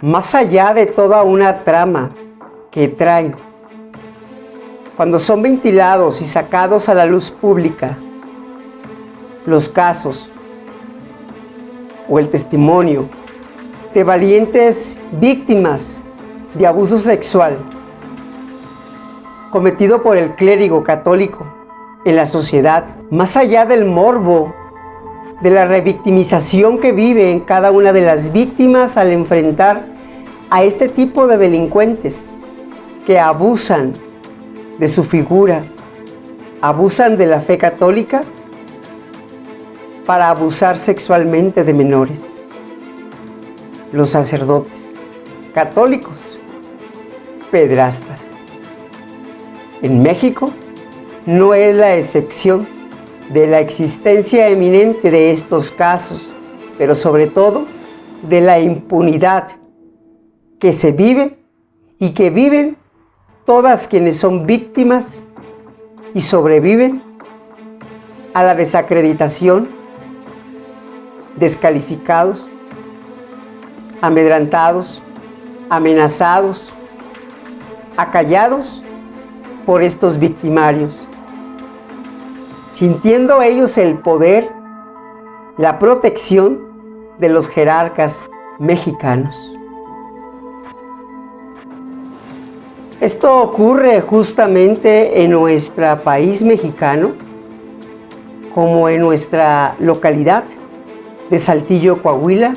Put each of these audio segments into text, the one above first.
más allá de toda una trama que traen, cuando son ventilados y sacados a la luz pública, los casos o el testimonio de valientes víctimas de abuso sexual cometido por el clérigo católico en la sociedad, más allá del morbo, de la revictimización que vive en cada una de las víctimas al enfrentar a este tipo de delincuentes que abusan de su figura, abusan de la fe católica para abusar sexualmente de menores. Los sacerdotes católicos, pedrastas. En México no es la excepción de la existencia eminente de estos casos, pero sobre todo de la impunidad que se vive y que viven todas quienes son víctimas y sobreviven a la desacreditación, descalificados, amedrantados, amenazados, acallados por estos victimarios, sintiendo ellos el poder, la protección de los jerarcas mexicanos. Esto ocurre justamente en nuestro país mexicano, como en nuestra localidad de Saltillo, Coahuila,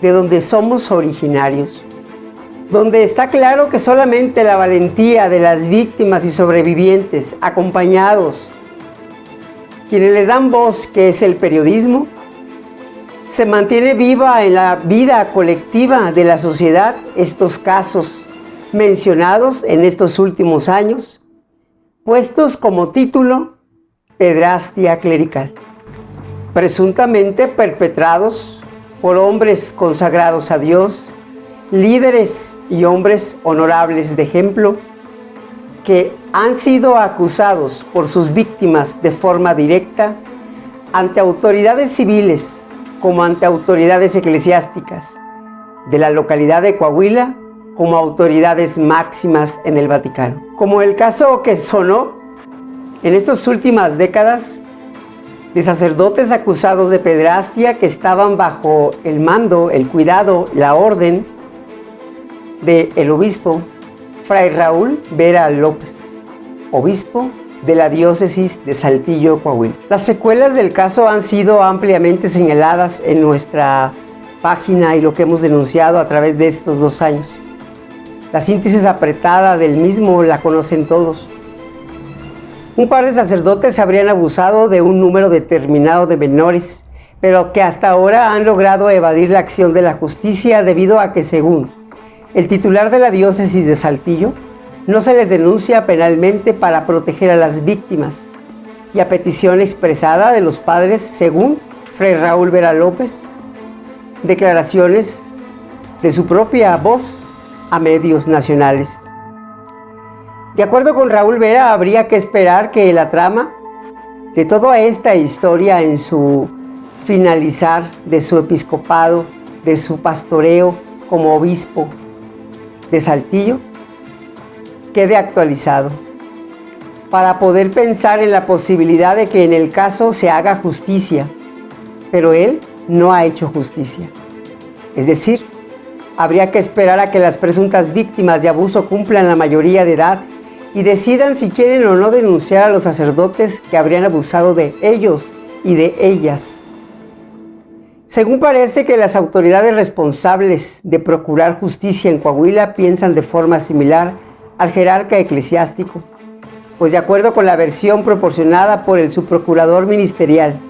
de donde somos originarios, donde está claro que solamente la valentía de las víctimas y sobrevivientes, acompañados, quienes les dan voz, que es el periodismo, se mantiene viva en la vida colectiva de la sociedad estos casos mencionados en estos últimos años, puestos como título pedrastia clerical, presuntamente perpetrados por hombres consagrados a Dios, líderes y hombres honorables de ejemplo, que han sido acusados por sus víctimas de forma directa ante autoridades civiles como ante autoridades eclesiásticas de la localidad de Coahuila, como autoridades máximas en el Vaticano. Como el caso que sonó en estas últimas décadas de sacerdotes acusados de pederastia que estaban bajo el mando, el cuidado, la orden del obispo Fray Raúl Vera López, obispo de la diócesis de Saltillo, Coahuila. Las secuelas del caso han sido ampliamente señaladas en nuestra página y lo que hemos denunciado a través de estos 2 años. La síntesis apretada del mismo la conocen todos. Un par de sacerdotes habrían abusado de un número determinado de menores, pero que hasta ahora han logrado evadir la acción de la justicia debido a que, según el titular de la diócesis de Saltillo, no se les denuncia penalmente para proteger a las víctimas, y a petición expresada de los padres, según Fray Raúl Vera López, declaraciones de su propia voz a medios nacionales. De acuerdo con Raúl Vera, habría que esperar que la trama de toda esta historia en su finalizar de su episcopado, de su pastoreo como obispo de Saltillo, quede actualizado para poder pensar en la posibilidad de que en el caso se haga justicia, pero él no ha hecho justicia. Es decir, habría que esperar a que las presuntas víctimas de abuso cumplan la mayoría de edad y decidan si quieren o no denunciar a los sacerdotes que habrían abusado de ellos y de ellas. Según parece que las autoridades responsables de procurar justicia en Coahuila piensan de forma similar al jerarca eclesiástico, pues de acuerdo con la versión proporcionada por el subprocurador ministerial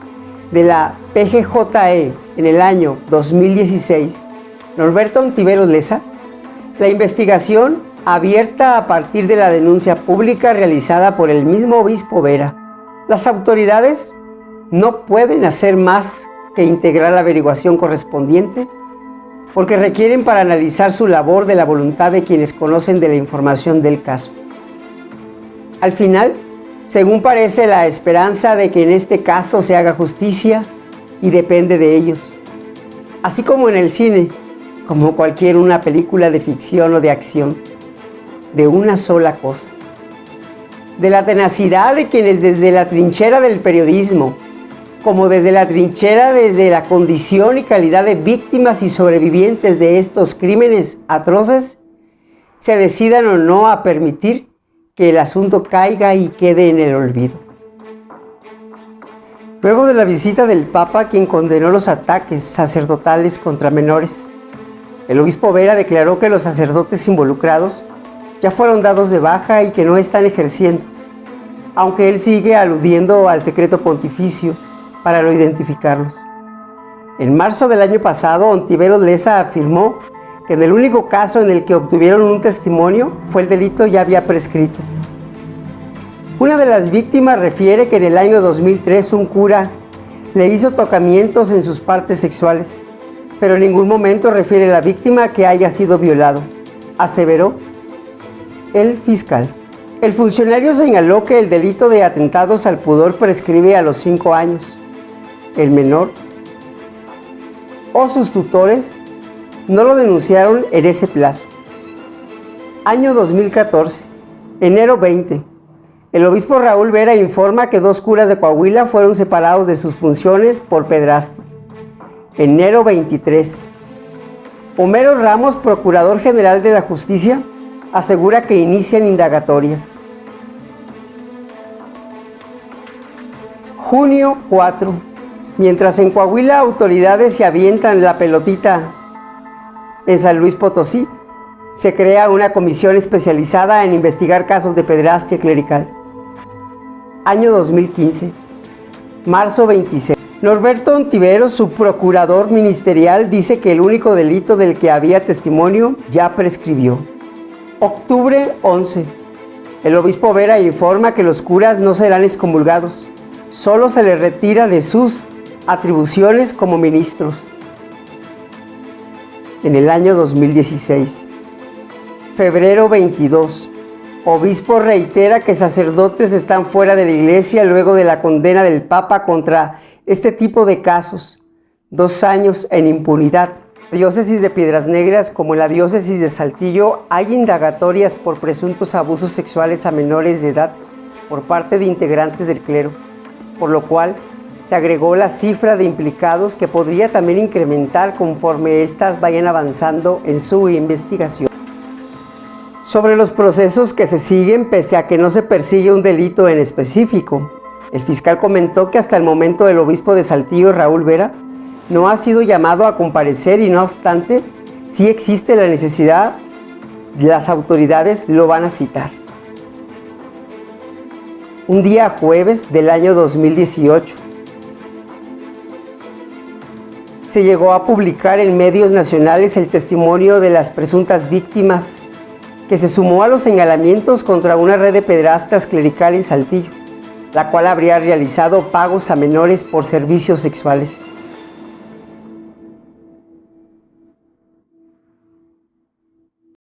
de la PGJE en el año 2016, Norberto Ontiveros Leza, la investigación abierta a partir de la denuncia pública realizada por el mismo obispo Vera. Las autoridades no pueden hacer más que integrar la averiguación correspondiente porque requieren para analizar su labor de la voluntad de quienes conocen de la información del caso. Al final, según parece, la esperanza de que en este caso se haga justicia y depende de ellos. Así como en el cine, como cualquier una película de ficción o de acción, de una sola cosa: de la tenacidad de quienes desde la trinchera del periodismo, como desde la trinchera desde la condición y calidad de víctimas y sobrevivientes de estos crímenes atroces, se decidan o no a permitir que el asunto caiga y quede en el olvido. Luego de la visita del Papa, quien condenó los ataques sacerdotales contra menores, el obispo Vera declaró que los sacerdotes involucrados ya fueron dados de baja y que no están ejerciendo, aunque él sigue aludiendo al secreto pontificio para no identificarlos. En marzo del año pasado, Ontiveros Leza afirmó que en el único caso en el que obtuvieron un testimonio fue el delito ya había prescrito. Una de las víctimas refiere que en el año 2003 un cura le hizo tocamientos en sus partes sexuales, pero en ningún momento refiere la víctima que haya sido violado, aseveró el fiscal. El funcionario señaló que el delito de atentados al pudor prescribe a los 5 años. El menor o sus tutores no lo denunciaron en ese plazo. Año 2014, enero 20. El obispo Raúl Vera informa que 2 curas de Coahuila fueron separados de sus funciones por pederastia. Enero 23. Homero Ramos, procurador general de la justicia, asegura que inician indagatorias. Junio 4. Mientras en Coahuila autoridades se avientan la pelotita en San Luis Potosí, se crea una comisión especializada en investigar casos de pederastia clerical. Año 2015, marzo 26. Norberto Ontiveros, su procurador ministerial, dice que el único delito del que había testimonio ya prescribió. Octubre 11. El obispo Vera informa que los curas no serán excomulgados, solo se les retira de sus atribuciones como ministros. En el año 2016. Febrero 22. Obispo reitera que sacerdotes están fuera de la iglesia luego de la condena del Papa contra este tipo de casos. 2 años en impunidad. En la diócesis de Piedras Negras, como en la diócesis de Saltillo, hay indagatorias por presuntos abusos sexuales a menores de edad por parte de integrantes del clero, por lo cual se agregó la cifra de implicados que podría también incrementar conforme éstas vayan avanzando en su investigación. Sobre los procesos que se siguen pese a que no se persigue un delito en específico, el fiscal comentó que hasta el momento el obispo de Saltillo, Raúl Vera, no ha sido llamado a comparecer y no obstante, sí existe la necesidad, las autoridades lo van a citar. Un día jueves del año 2018, se llegó a publicar en medios nacionales el testimonio de las presuntas víctimas, que se sumó a los señalamientos contra una red de pederastas clerical en Saltillo, la cual habría realizado pagos a menores por servicios sexuales.